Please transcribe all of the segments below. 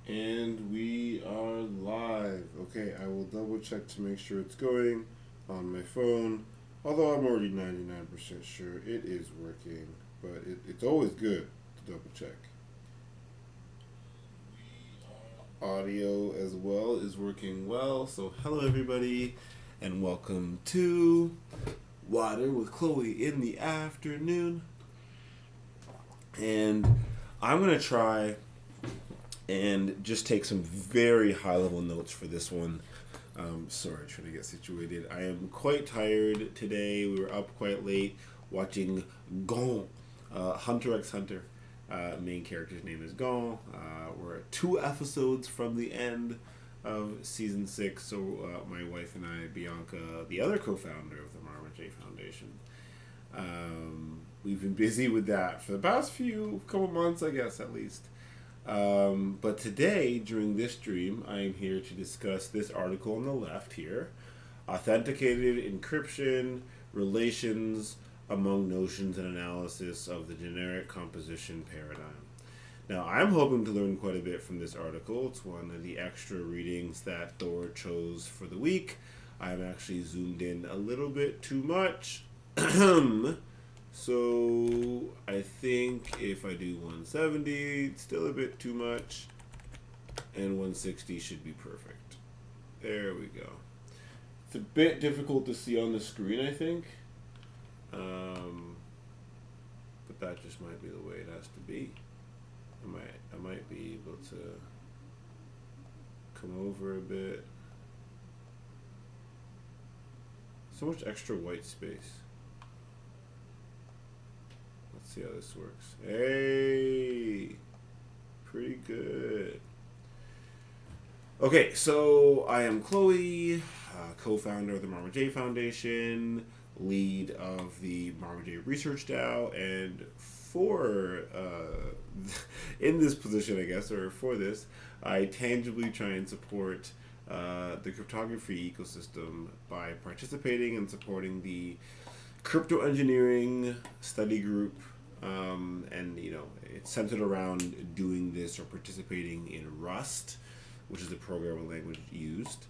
And we are live. Okay, I will double check to make sure it's going on my phone. Although I'm already 99% sure it is working, but it's always good to double check. Audio as well is working well. So, hello everybody, and welcome to Water with Chloe in the afternoon. And I'm going to try and just take some very high level notes for this one. Sorry, trying to get situated. I am quite tired today. We were up quite late watching Gon, Hunter x Hunter. Main character's name is Gon. We're 2 episodes from the end of season 6. So my wife and I, Bianca, the other co-founder of the Marmaduke Foundation, we've been busy with that for the past couple months, I guess, at least. But today, during this stream, I am here to discuss this article on the left here: Authenticated Encryption, Relations Among Notions and Analysis of the Generic Composition Paradigm. Now, I'm hoping to learn quite a bit from this article. It's one of the extra readings that Thor chose for the week. I'm actually zoomed in a little bit too much. So I think if I do 170, it's still a bit too much, and 160 should be perfect. There we go. It's a bit difficult to see on the screen, I think, but that just might be the way it has to be. I might be able to come over a bit. So much extra white space. Let's see how this works. Hey, pretty good. Okay, so I am Chloe, co-founder of the Marmaduke Foundation, lead of the Marmaduke Research DAO, and in this position, I guess, or for this, I tangibly try and support the cryptography ecosystem by participating and supporting the crypto engineering study group, and it's centered around doing this or participating in Rust, which is the programming language used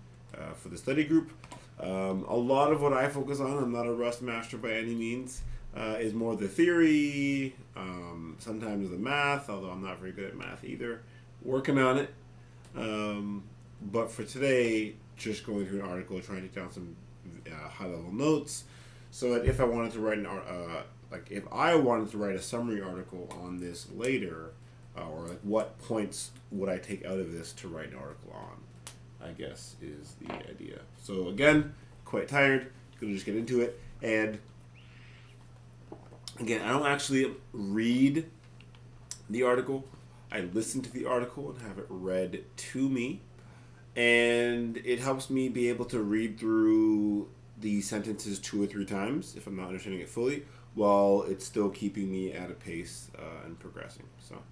for the study group. A lot of what I focus on, I'm not a Rust master by any means, is more the theory, sometimes the math, although I'm not very good at math either. Working on it. But for today, just going through an article, trying to take down some high-level notes, so that if I wanted to write a summary article on this later, or like what points would I take out of this to write an article on, I guess is the idea. So again, quite tired. Gonna just get into it. And again, I don't actually read the article. I listen to the article and have it read to me, and it helps me be able to read through the sentences 2 or 3 times if I'm not understanding it fully, while it's still keeping me at a pace and progressing. So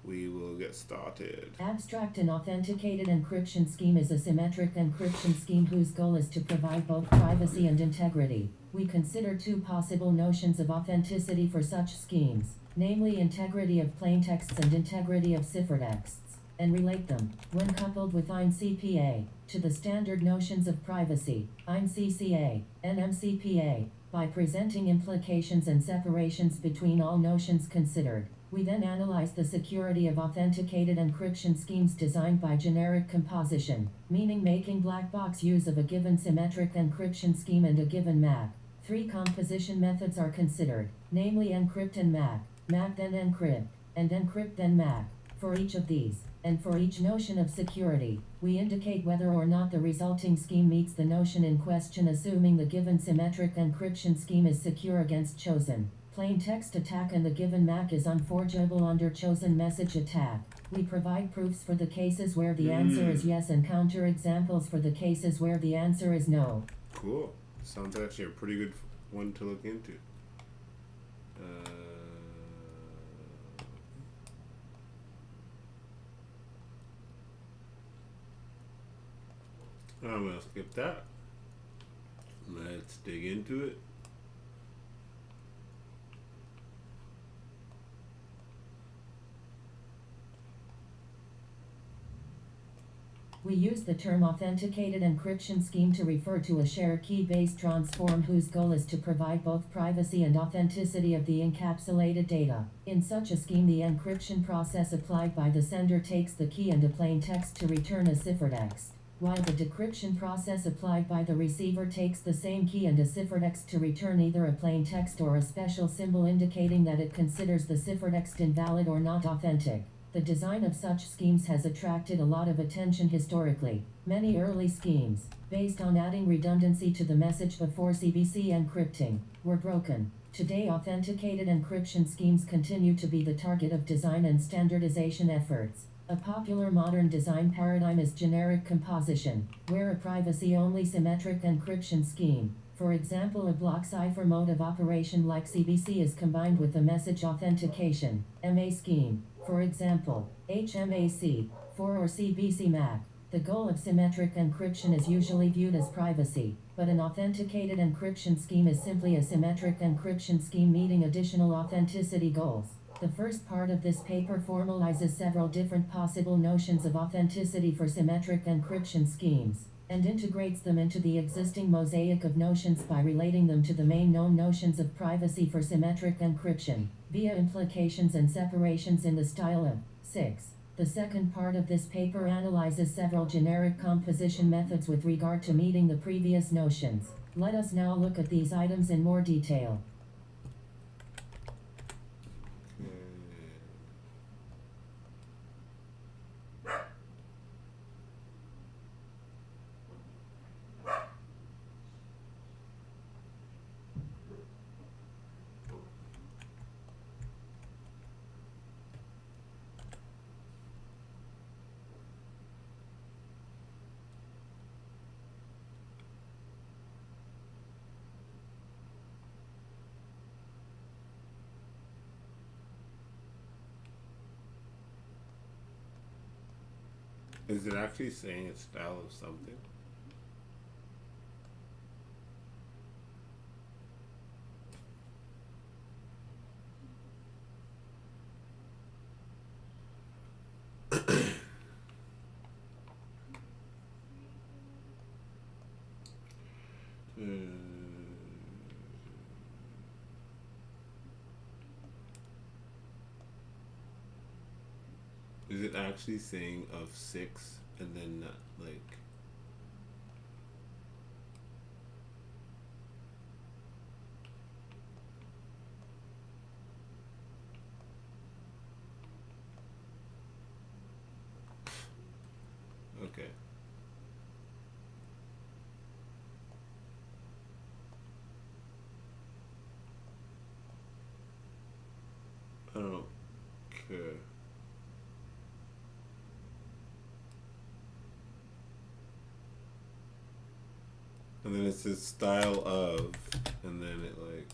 we will get started. Abstract and authenticated encryption scheme is a symmetric encryption scheme whose goal is to provide both privacy and integrity. We consider 2 possible notions of authenticity for such schemes, namely integrity of plaintexts and integrity of ciphertexts, and relate them, when coupled with EIN-CPA, to the standard notions of privacy, EIN-CCA, and MCPA, by presenting implications and separations between all notions considered. We then analyze the security of authenticated encryption schemes designed by generic composition, meaning making black box use of a given symmetric encryption scheme and a given MAC. 3 composition methods are considered, namely encrypt and MAC then encrypt, and encrypt then MAC. For each of these, and for each notion of security, we indicate whether or not the resulting scheme meets the notion in question, assuming the given symmetric encryption scheme is secure against chosen plain text attack and the given MAC is unforgeable under chosen message attack. We provide proofs for the cases where the answer is yes and counterexamples for the cases where the answer is no. Cool. Sounds actually a pretty good one to look into. I'm going to skip that. Let's dig into it. We use the term authenticated encryption scheme to refer to a shared key-based transform whose goal is to provide both privacy and authenticity of the encapsulated data. In such a scheme, the encryption process applied by the sender takes the key and a plain text to return a cipher text, while the decryption process applied by the receiver takes the same key and a cipher text to return either a plain text or a special symbol indicating that it considers the cipher text invalid or not authentic. The design of such schemes has attracted a lot of attention historically. Many early schemes, based on adding redundancy to the message before CBC encrypting, were broken. Today, authenticated encryption schemes continue to be the target of design and standardization efforts. A popular modern design paradigm is generic composition, where a privacy-only symmetric encryption scheme, for example a block cipher mode of operation like CBC, is combined with a message authentication, MA scheme, for example, HMAC, or CBC MAC. The goal of symmetric encryption is usually viewed as privacy, but an authenticated encryption scheme is simply a symmetric encryption scheme meeting additional authenticity goals. The first part of this paper formalizes several different possible notions of authenticity for symmetric encryption schemes, and integrates them into the existing mosaic of notions by relating them to the main known notions of privacy for symmetric encryption, via implications and separations in the style of 6. The second part of this paper analyzes several generic composition methods with regard to meeting the previous notions. Let us now look at these items in more detail. Is it actually saying a style of something? Is it actually saying of 6 and then like okay. I don't care. And then it says style of, and then it like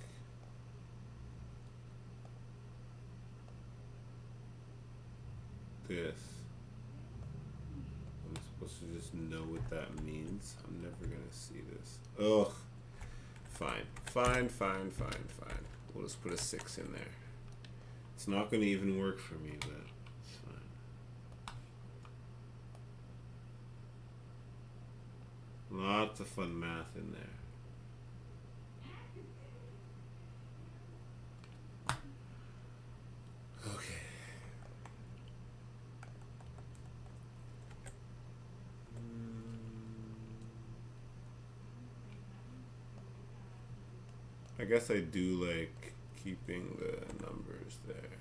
this. I'm supposed to just know what that means. I'm never gonna see this. Ugh. Fine. We'll just put a 6 in there. It's not gonna even work for me, but it's fine. Lots of fun math in there. Okay. I guess I do like keeping the numbers there.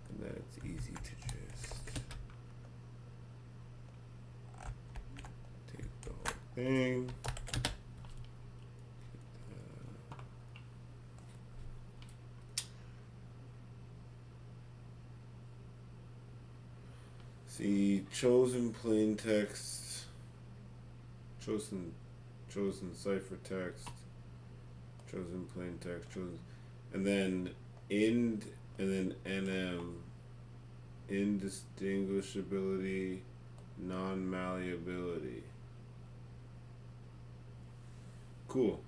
And then it's easy to just take the whole thing. See, chosen plain text, chosen ciphertext, chosen plain text, chosen, and then ind, and then nm, indistinguishability, non-malleability. Cool.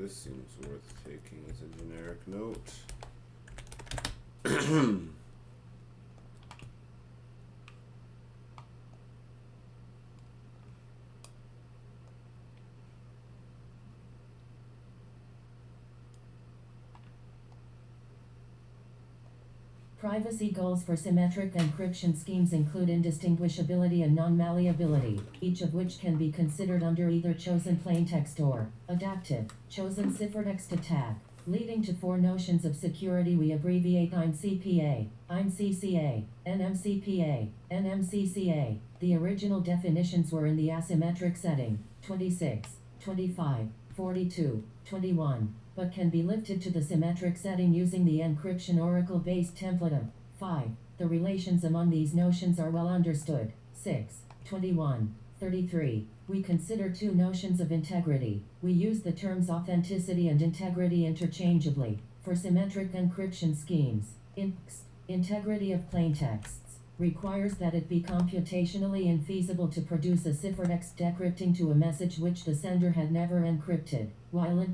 this seems worth taking as a generic note. Privacy goals for symmetric encryption schemes include indistinguishability and non-malleability, each of which can be considered under either chosen plaintext or adaptive, chosen ciphertext attack, leading to four notions of security we abbreviate INCPA, INCCA, NMCPA, NMCCA. The original definitions were in the asymmetric setting, 26, 25, 42, 21. But can be lifted to the symmetric setting using the encryption oracle-based template of 5. The relations among these notions are well understood. 6. 21. 33. We consider two notions of integrity. We use the terms authenticity and integrity interchangeably. For symmetric encryption schemes, integrity of plaintexts requires that it be computationally infeasible to produce a ciphertext decrypting to a message which the sender had never encrypted, while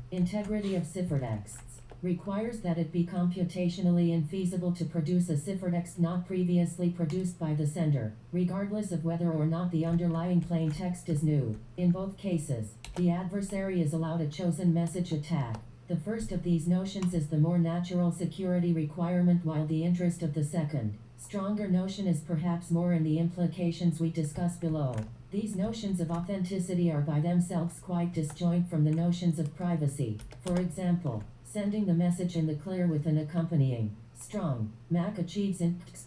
integrity of ciphertexts requires that it be computationally infeasible to produce a ciphertext not previously produced by the sender, regardless of whether or not the underlying plaintext is new. In both cases, the adversary is allowed a chosen message attack. The first of these notions is the more natural security requirement, while the interest of the second, stronger notion is perhaps more in the implications we discuss below. These notions of authenticity are by themselves quite disjoint from the notions of privacy. For example, sending the message in the clear with an accompanying strong MAC achieves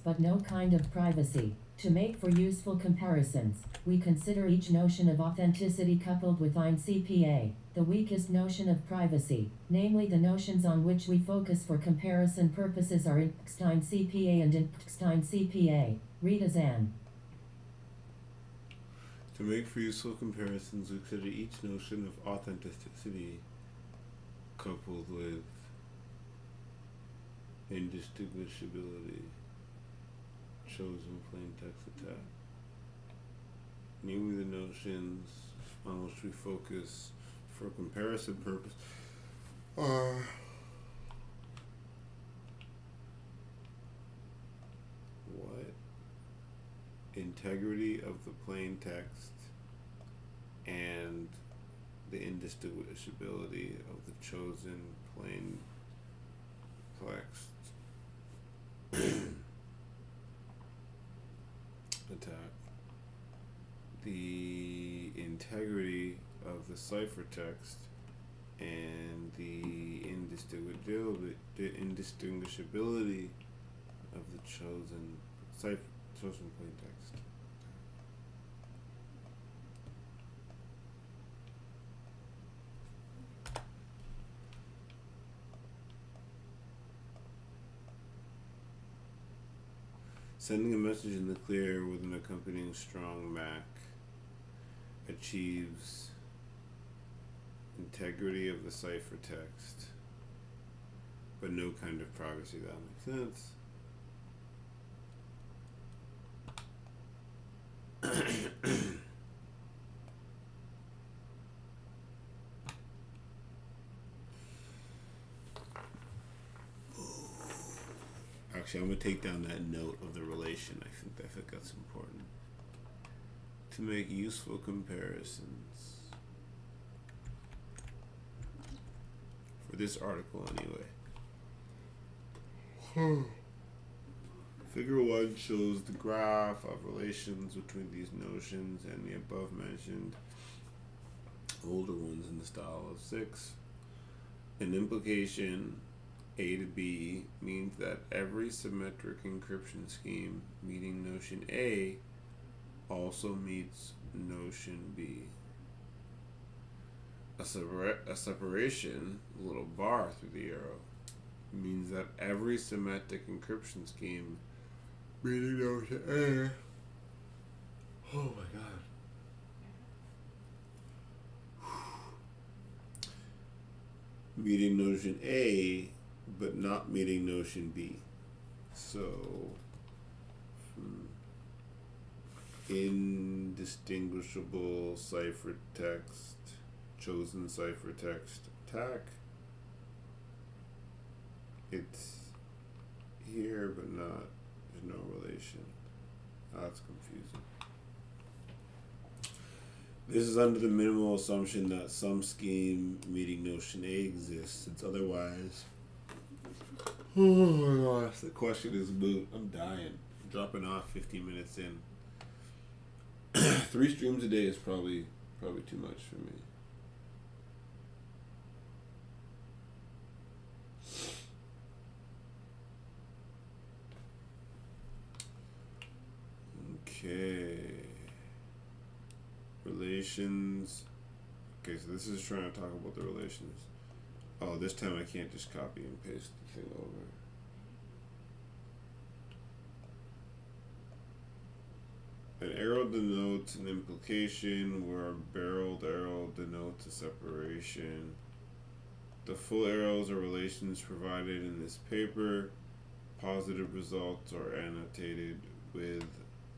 but no kind of privacy. To make for useful comparisons, we consider each notion of authenticity coupled with INCPA, the weakest notion of privacy, namely the notions on which we focus for comparison purposes are INCPA and INCPA. Read as an. To make for useful comparisons, we consider each notion of authenticity coupled with indistinguishability, chosen plaintext attack. Namely the notions on which we focus for comparison purpose are integrity of the plain text and the indistinguishability of the chosen plain text attack. The integrity of the ciphertext and the indistinguishability of the chosen plain text. Sending a message in the clear with an accompanying strong MAC achieves integrity of the ciphertext, but no kind of privacy. That makes sense. Actually, I'm going to take down that note of the relation. I think that's important. To make useful comparisons. For this article, anyway. Figure 1 shows the graph of relations between these notions and the above mentioned older ones in the style of 6. An implication A to B means that every symmetric encryption scheme meeting notion A also meets notion B. A separation, a little bar through the arrow, means that every symmetric encryption scheme meeting notion A. Oh my god. Meeting notion A, but not meeting notion B. So, indistinguishable ciphertext, chosen ciphertext attack. It's here, but not. There's no relation. That's confusing. This is under the minimal assumption that some scheme meeting notion A exists, since otherwise. Oh my gosh, the question is moot. I'm dying. I'm dropping off 15 minutes in. 3 streams a day is probably too much for me. Okay. Relations. Okay, so this is trying to talk about the relations. Oh, this time I can't just copy and paste the thing over. An arrow denotes an implication, where a barreled arrow denotes a separation. The full arrows are relations provided in this paper. Positive results are annotated with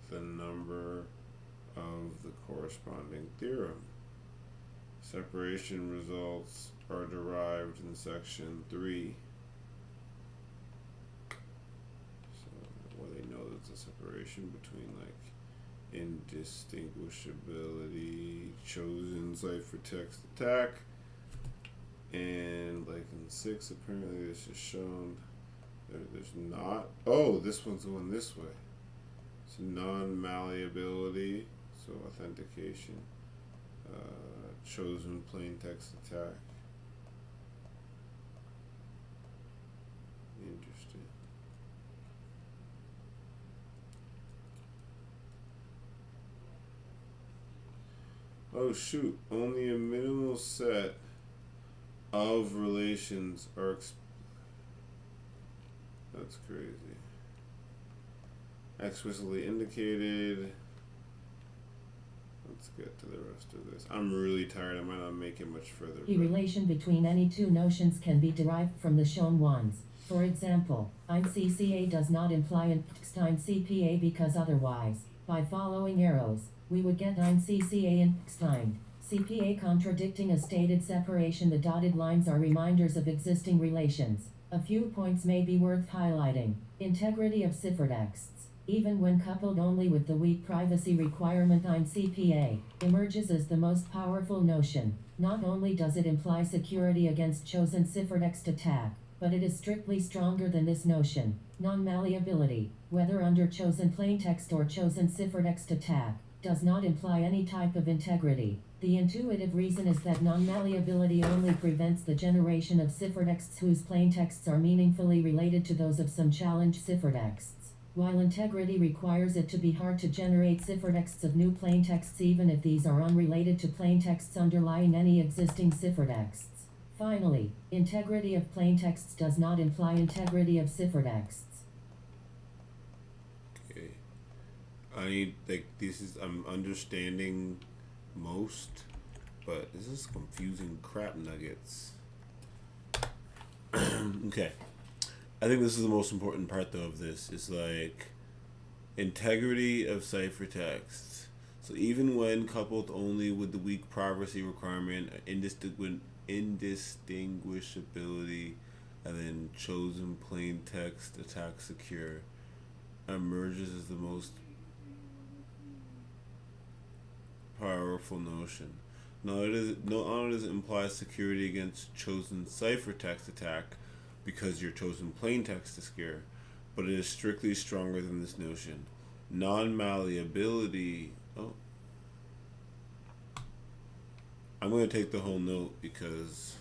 the number of the corresponding theorem. Separation results are derived in section 3. So, where they know there's a separation between like indistinguishability, chosen ciphertext attack, and like in 6, apparently this is shown. There's not. Oh, this one's going this way. So non-malleability, so authentication, chosen plain text attack. Interesting. Oh shoot, only a minimal set of relations are that's crazy. Explicitly indicated. Let's get to the rest of this. I'm really tired. I might not make it much further. The relation between any two notions can be derived from the shown ones. For example, ein CCA does not imply an ein CPA because otherwise, by following arrows, we would get ein CCA and ein CPA contradicting a stated separation. The dotted lines are reminders of existing relations. A few points may be worth highlighting. Integrity of ciphertexts. Even when coupled only with the weak privacy requirement ein CPA, emerges as the most powerful notion. Not only does it imply security against chosen ciphertext attack, but it is strictly stronger than this notion. Non-malleability, whether under chosen plaintext or chosen ciphertext attack, does not imply any type of integrity. The intuitive reason is that non-malleability only prevents the generation of ciphertexts whose plaintexts are meaningfully related to those of some challenged ciphertexts, while integrity requires it to be hard to generate ciphertexts of new plaintexts even if these are unrelated to plaintexts underlying any existing ciphertexts. Finally, integrity of plaintexts does not imply integrity of ciphertexts. Okay. I'm understanding most, but this is confusing crap nuggets. Okay. I think this is the most important part though of this, is like integrity of ciphertext. So even when coupled only with the weak privacy requirement, indistinguishability, and then chosen plain text attack secure, emerges as the most powerful notion. Not only does it imply security against chosen ciphertext attack, because your chosen plain text is secure, but it is strictly stronger than this notion. Non-malleability. Oh, I'm going to take the whole note because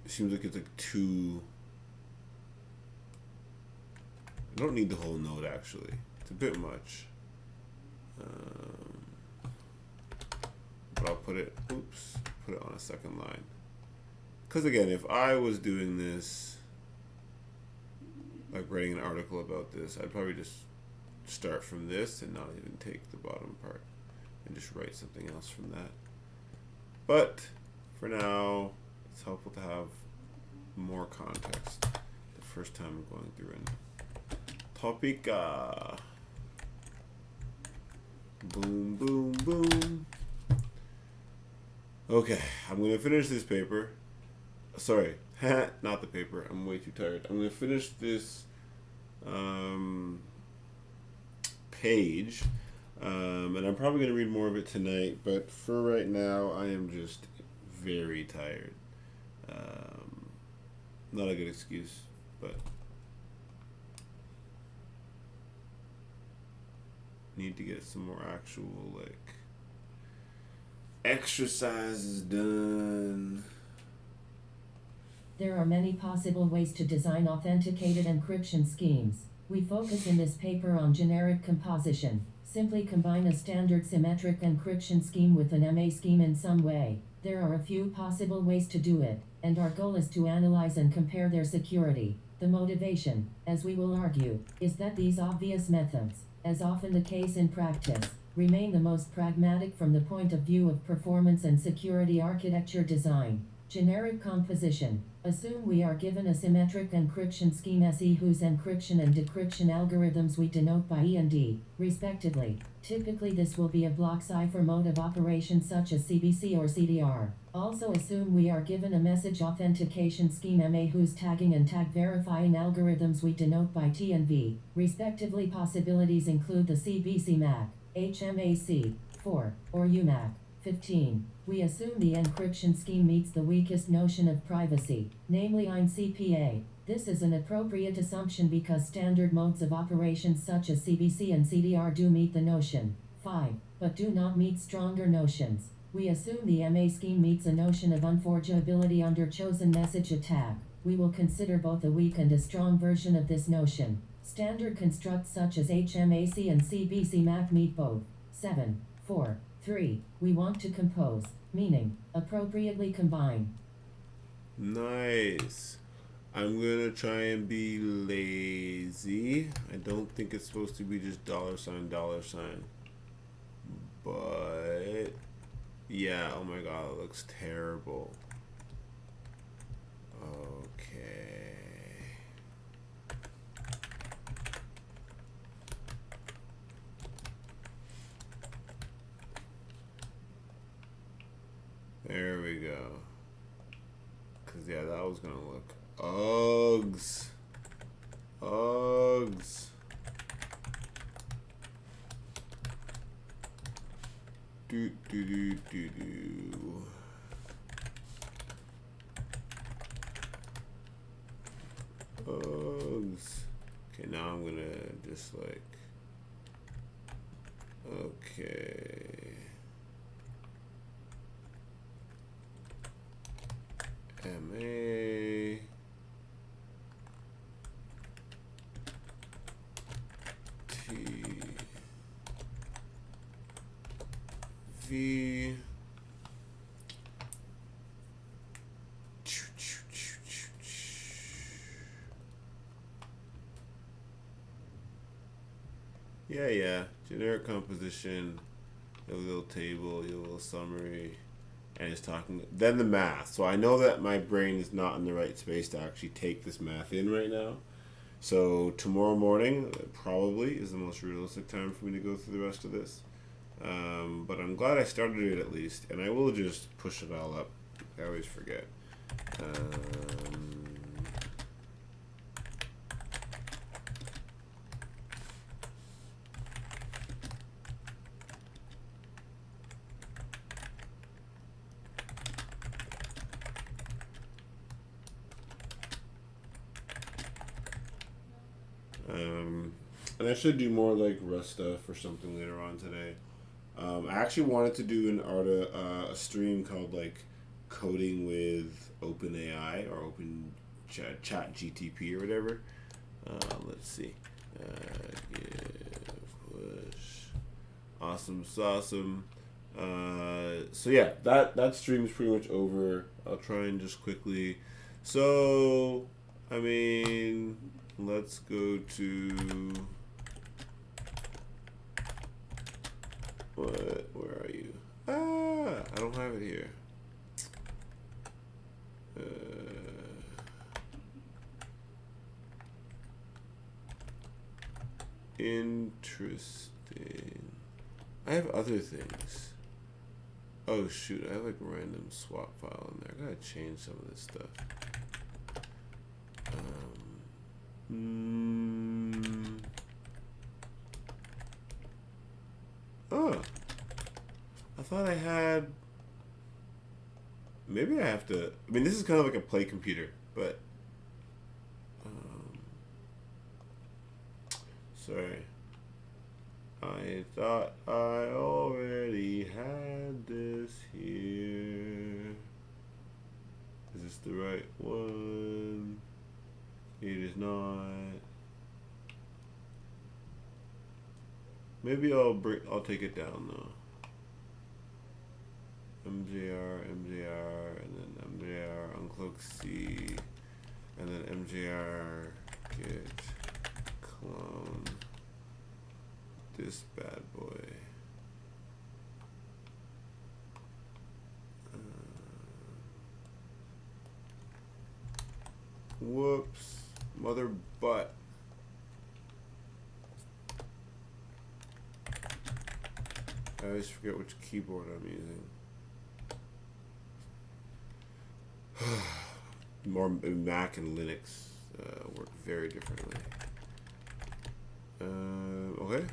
it seems like it's like too. I don't need the whole note actually. It's a bit much. But I'll put it. Oops. Put it on a second line. Because again, if I was doing this, like writing an article about this, I'd probably just start from this and not even take the bottom part and just write something else from that. But for now, it's helpful to have more context the first time I'm going through an topic. Boom, Okay, I'm going to finish this paper. Sorry, not the paper. I'm way too tired. I'm going to finish this page, and I'm probably going to read more of it tonight, but for right now, I am just very tired. Not a good excuse, but need to get some more actual, like, exercises done. There are many possible ways to design authenticated encryption schemes. We focus in this paper on generic composition. Simply combine a standard symmetric encryption scheme with an MA scheme in some way. There are a few possible ways to do it, and our goal is to analyze and compare their security. The motivation, as we will argue, is that these obvious methods, as often the case in practice, remain the most pragmatic from the point of view of performance and security architecture design. Generic composition. Assume we are given a symmetric encryption scheme SE whose encryption and decryption algorithms we denote by E and D, respectively. Typically this will be a block cipher mode of operation such as CBC or CDR. Also assume we are given a message authentication scheme MA whose tagging and tag verifying algorithms we denote by T and V, respectively. Possibilities include the CBC MAC, HMAC, 4, or UMAC. 15. We assume the encryption scheme meets the weakest notion of privacy, namely INCPA. This is an appropriate assumption because standard modes of operations such as CBC and CDR do meet the notion. 5. But do not meet stronger notions. We assume the MA scheme meets a notion of unforgeability under chosen message attack. We will consider both a weak and a strong version of this notion. Standard constructs such as HMAC and CBC MAC meet both. 7. 4. 3. We want to compose, meaning, appropriately combine. Nice. I'm gonna try and be lazy. I don't think it's supposed to be just $, $. But yeah, oh my god, it looks terrible. Okay. There we go. Cause yeah, that was gonna look Uggs. Uggs. Do do do do do. Uggs. Okay, now I'm gonna just like. Okay. MA T V yeah, generic composition, a little table, a little summary, and it's talking then the math. So I know that my brain is not in the right space to actually take this math in right now. So tomorrow morning probably is the most realistic time for me to go through the rest of this. But I'm glad I started it at least, and I will just push it all up. I always forget. And I should do more like Rust stuff or something later on today. I actually wanted to do a stream called like coding with OpenAI or Open Chat GTP or whatever. Let's see. Give push. Awesome sauceum. So yeah, that stream is pretty much over. I'll try and just quickly. So I mean, let's go to. What? Where are you? Ah, I don't have it here. Interesting. I have other things. Oh shoot, I have like a random swap file in there. I gotta change some of this stuff. Oh, I thought I had. Maybe I have to. I mean, this is kind of like a play computer, but. Sorry. I thought I already had this here. Is this the right one? It is not. Maybe I'll take it down though. MJR, and then MJR uncloak C, and then MJR git clone this bad boy. Whoops, mother butt. I always forget which keyboard I'm using. More Mac and Linux work very differently. Okay.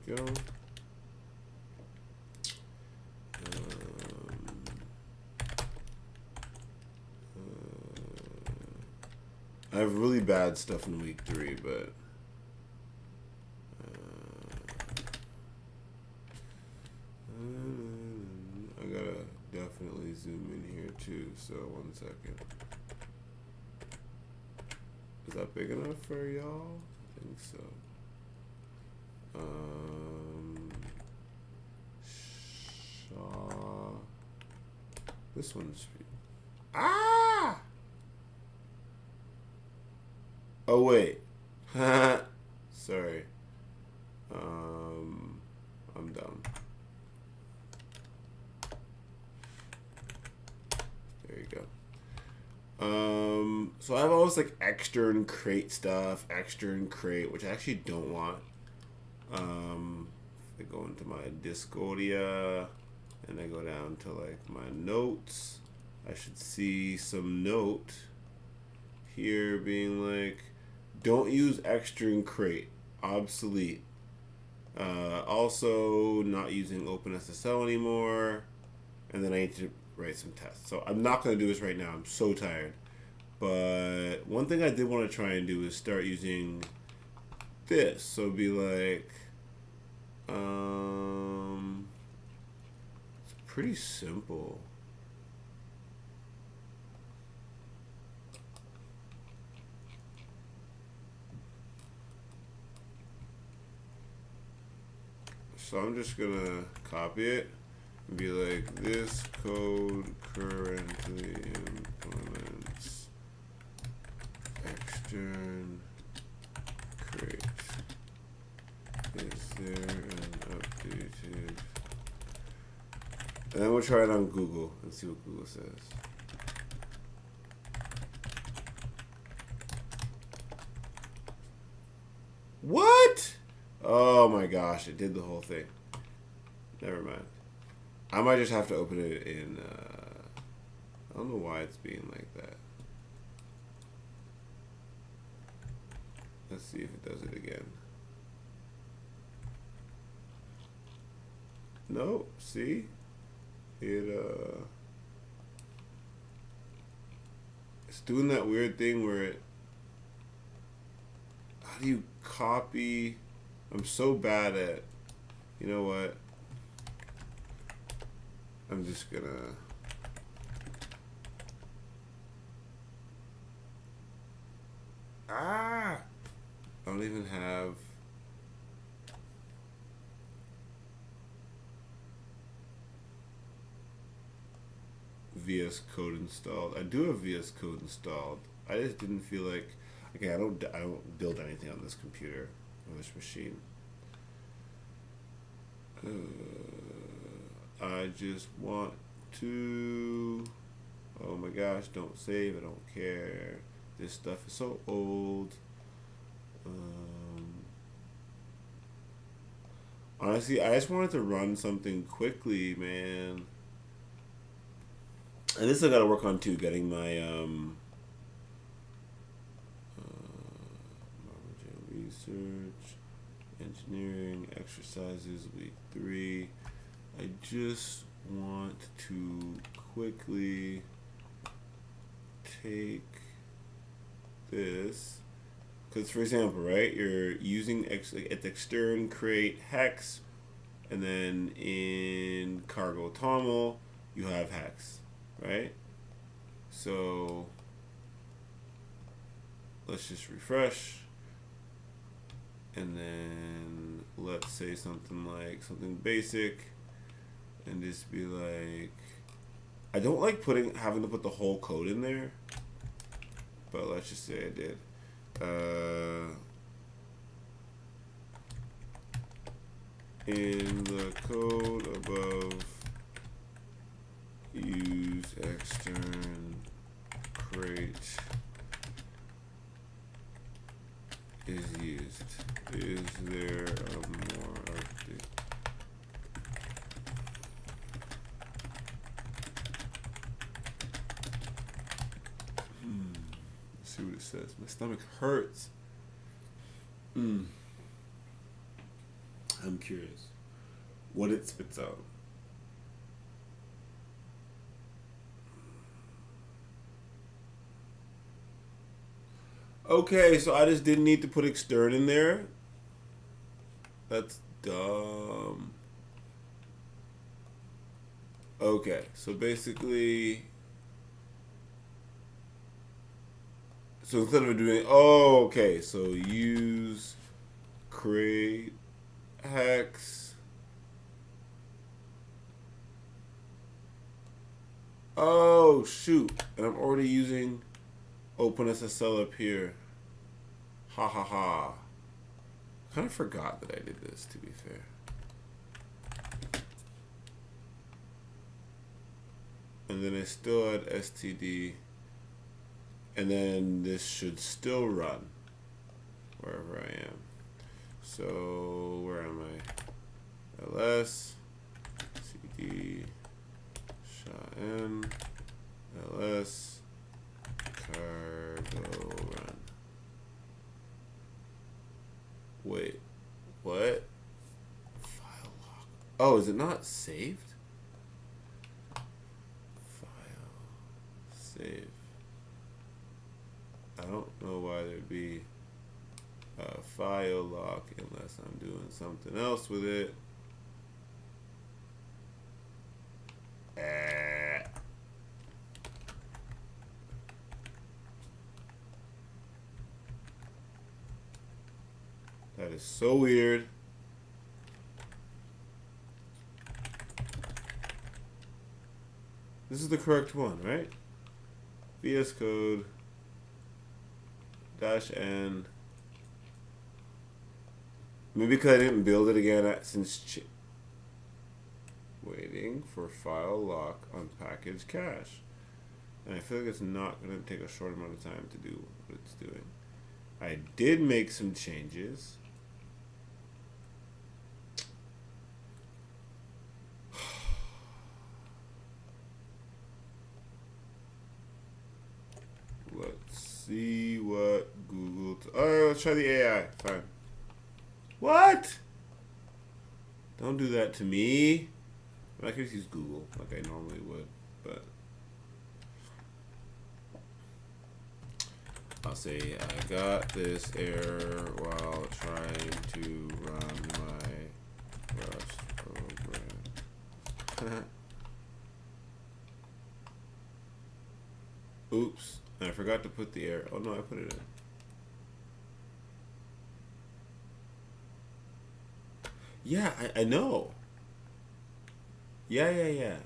There you go. I have really bad stuff in week 3, but I gotta definitely zoom in here too, so 1 second. Is that big enough for y'all? I think so. Shaw. This one's. Ah! Oh wait. Sorry. I'm dumb. There you go. So I have all this like extra and crate stuff, which I actually don't want. If I go into my Discordia and I go down to like my notes, I should see some note here being like, don't use extra and crate, obsolete. Also not using OpenSSL anymore, and then I need to write some tests. So I'm not going to do this right now. I'm so tired. But one thing I did want to try and do is start using this. So it'd be like, it's pretty simple. So I'm just gonna copy it and be like, this code currently implements extern crate. Is there an updated? And then we'll try it on Google and see what Google says. What? Oh my gosh, it did the whole thing. Never mind. I might just have to open it in, I don't know why it's being like that. Let's see if it does it again. No, see? It's doing that weird thing where it, how do you copy? I'm so bad at, you know what? I'm just gonna. I don't even have. VS Code installed. I do have VS Code installed. I just didn't feel like, okay, I don't build anything on this computer, on this machine. I just want to, oh my gosh, don't save, I don't care. This stuff is so old. Honestly, I just wanted to run something quickly, man. And this I gotta work on too, getting my research, engineering, exercises, week 3. I just want to quickly take this. Because, for example, right, you're using at extern create hex, and then in cargo toml, you have hex, right? So let's just refresh, and then let's say something like something basic, and just be like, I don't like having to put the whole code in there, but let's just say I did. In the code above, use extern crate is used. Is there a more update? Let's see what it says. My stomach hurts. I'm curious what it spits out. Okay, so I just didn't need to put extern in there. That's dumb. Okay, so basically, so instead of doing, okay, so use create hex. Oh shoot, and I'm already using OpenSSL up here. Ha ha ha. Kind of forgot that I did this, to be fair. And then I still had std, and then this should still run wherever I am. So where am I? ls cd sha-n ls cargo run. Wait, what? File lock. Oh, is it not saved? File save. I don't know why there'd be a file lock unless I'm doing something else with it. That is so weird. This is the correct one, right? VS Code -n. Maybe because I didn't build it again since waiting for file lock on package cache. And I feel like it's not going to take a short amount of time to do what it's doing. I did make some changes. Let's see what Google... Alright, let's try the AI. Fine. What? Don't do that to me. I could just use Google like I normally would, but I'll say I got this error while trying to run my Rust program. Oops, and I forgot to put the error. Oh no, I put it in. Yeah, I know. Yeah.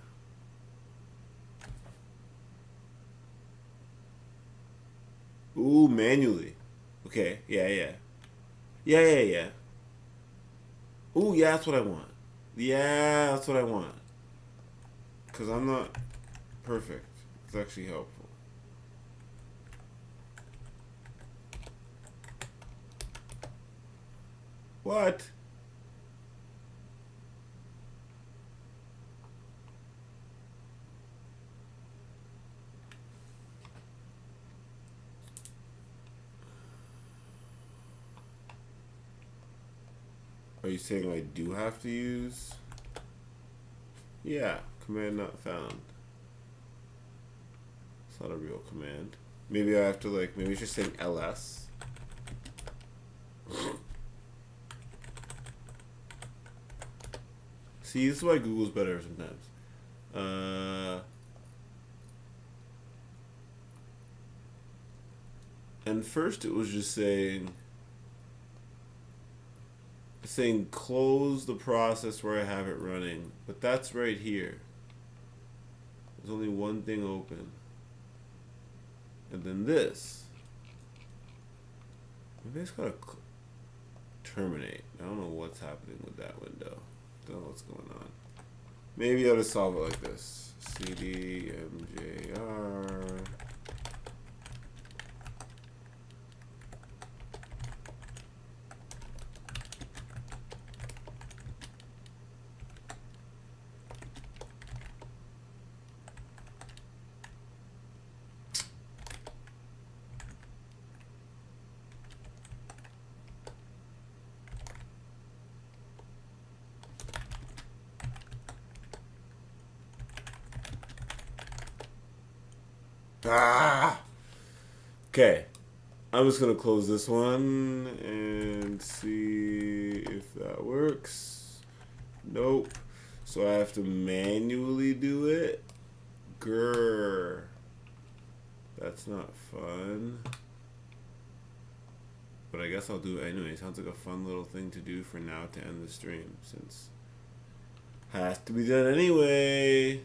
Ooh, manually. Okay, yeah. Ooh, yeah, that's what I want. Yeah, that's what I want. Because I'm not perfect. It's actually helpful. What? Are you saying I do have to use? Yeah, command not found. It's not a real command. Maybe I have to like, maybe it's just saying ls. See, this is why Google's better sometimes. And first it was just saying close the process where I have it running, but that's right here. There's only one thing open. And then this. Maybe I just gotta terminate. I don't know what's happening with that window. Don't know what's going on. Maybe I'll just solve it like this. cd mjr. Okay, I'm just gonna close this one and see if that works. Nope. So I have to manually do it. Grr. That's not fun. But I guess I'll do it anyway. Sounds like a fun little thing to do for now to end the stream, since it has to be done anyway.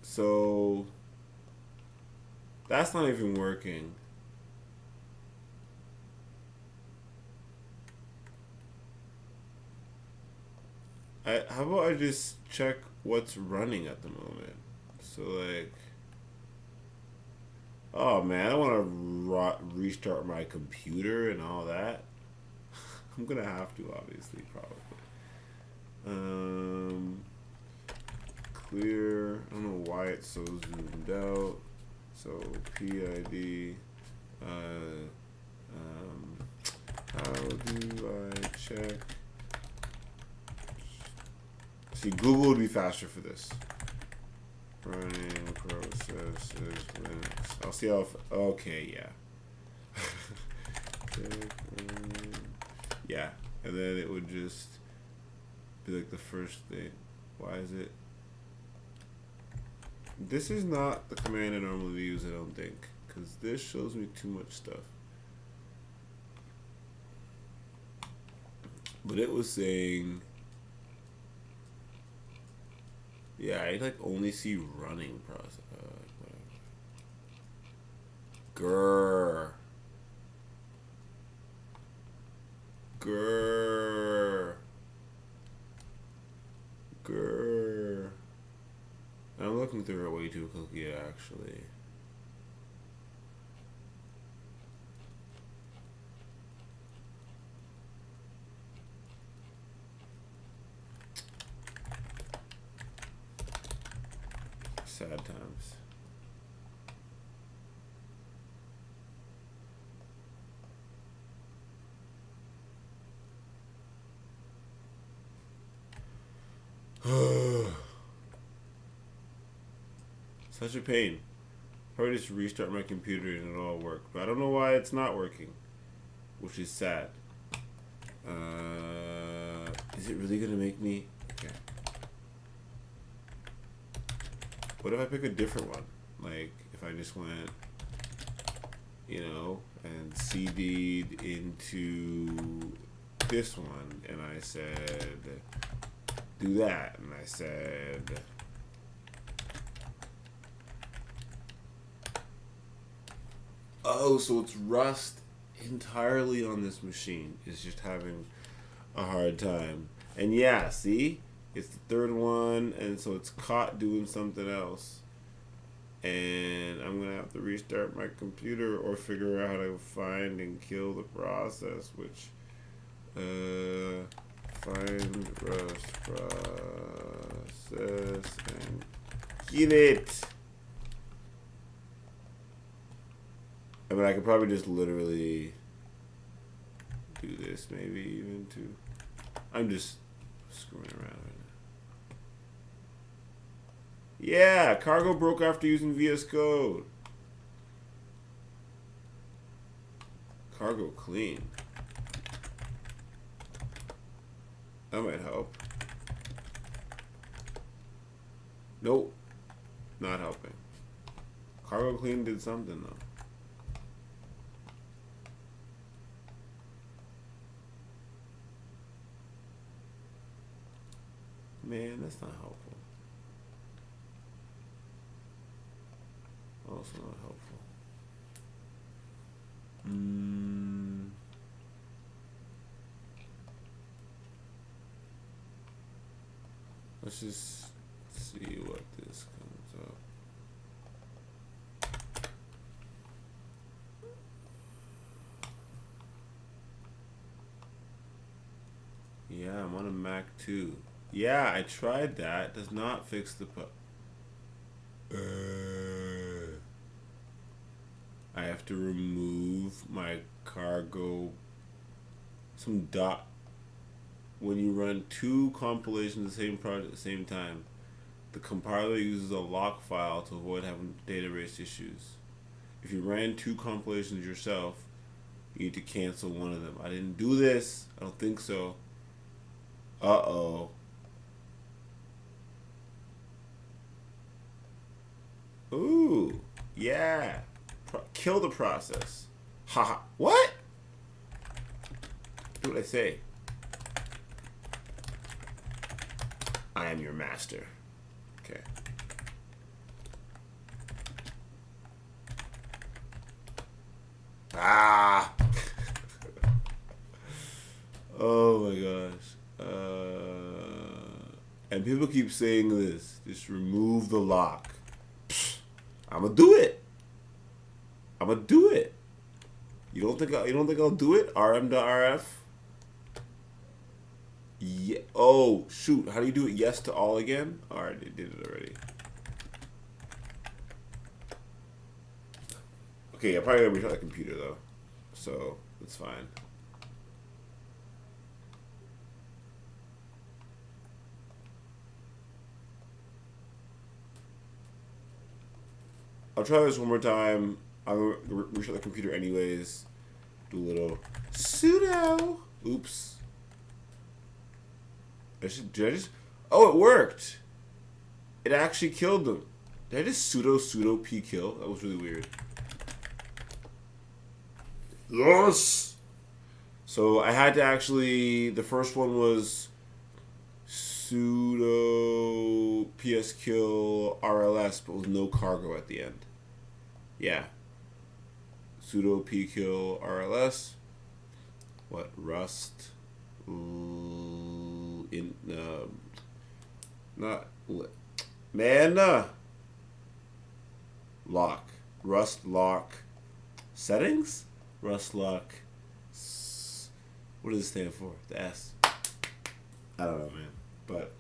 So that's not even working. How about I just check what's running at the moment? So like, oh man, I want to restart my computer and all that. I'm gonna have to, obviously, probably. Clear. I don't know why it's so zoomed out. So PID. How do I check? See, Google would be faster for this. Running processes Linux. I'll see how. Okay, yeah. Yeah, and then it would just be like the first thing. Why is it? This is not the command I normally use, I don't think, because this shows me too much stuff. But it was saying, yeah, I like only see running process. Grr. Grr. Grr. I'm looking through it way too quickly, actually. Sad times. Such a pain. Probably just restart my computer and it'll all work. But I don't know why it's not working, which is sad. Is it really gonna make me? Okay. What if I pick a different one? Like, if I just went, you know, and CD'd into this one, and I said, do that, and I said, oh, so it's Rust entirely on this machine. It's just having a hard time. And yeah, see? It's the third one, and so it's caught doing something else. And I'm going to have to restart my computer or figure out how to find and kill the process, which, find Rust process and get it. I mean, I could probably just literally do this, maybe even too. I'm just screwing around right now. Yeah, cargo broke after using VS Code. Cargo clean. That might help. Nope. Not helping. Cargo clean did something though. Man, that's not helpful. Also not helpful. Let's just see what this comes up. Yeah, I'm on a Mac too. Yeah, I tried that. Does not fix the I have to remove my cargo. Some dot. When you run two compilations of the same project at the same time, the compiler uses a lock file to avoid having database issues. If you ran two compilations yourself, you need to cancel one of them. I didn't do this. I don't think so. Uh-oh. Ooh, yeah. Kill the process. Haha. What? Do what I say. I am your master. Okay. Ah. Oh my gosh. And people keep saying this. Just remove the lock. I'm gonna do it. I'm gonna do it. You don't think I'll do it? RM.RF. Yeah. Oh shoot! How do you do it? Yes to all again? All right, they did it already. Okay, I'm probably gonna restart the computer though, so it's fine. I'll try this one more time. I'm gonna restart the computer anyways. Do a little sudo. Oops. Did I just? Oh, it worked. It actually killed them. Did I just sudo p kill? That was really weird. Yes. So I had to actually. The first one was sudo ps kill rls, but with no cargo at the end. Yeah. Sudo p kill rls. What rust? Lock. Rust lock. Settings? Rust lock. What does it stand for? The S. I don't know, man. But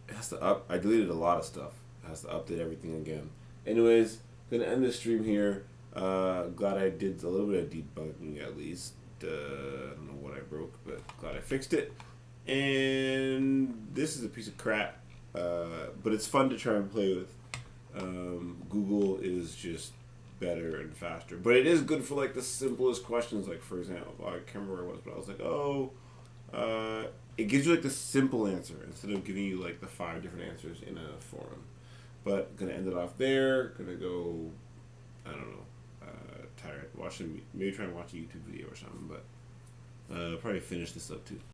it has to up. I deleted a lot of stuff. It has to update everything again. Anyways, gonna end this stream here. Glad I did a little bit of debugging at least. I don't know what I broke, but glad I fixed it. And this is a piece of crap, but it's fun to try and play with. Google is just better and faster, but it is good for like the simplest questions. Like for example, I can't remember where it was, but I was like, it gives you like the simple answer instead of giving you like the 5 different answers in a forum. But gonna end it off there. Gonna go, I don't know, tired watching, maybe try and watch a YouTube video or something, but probably finish this up too.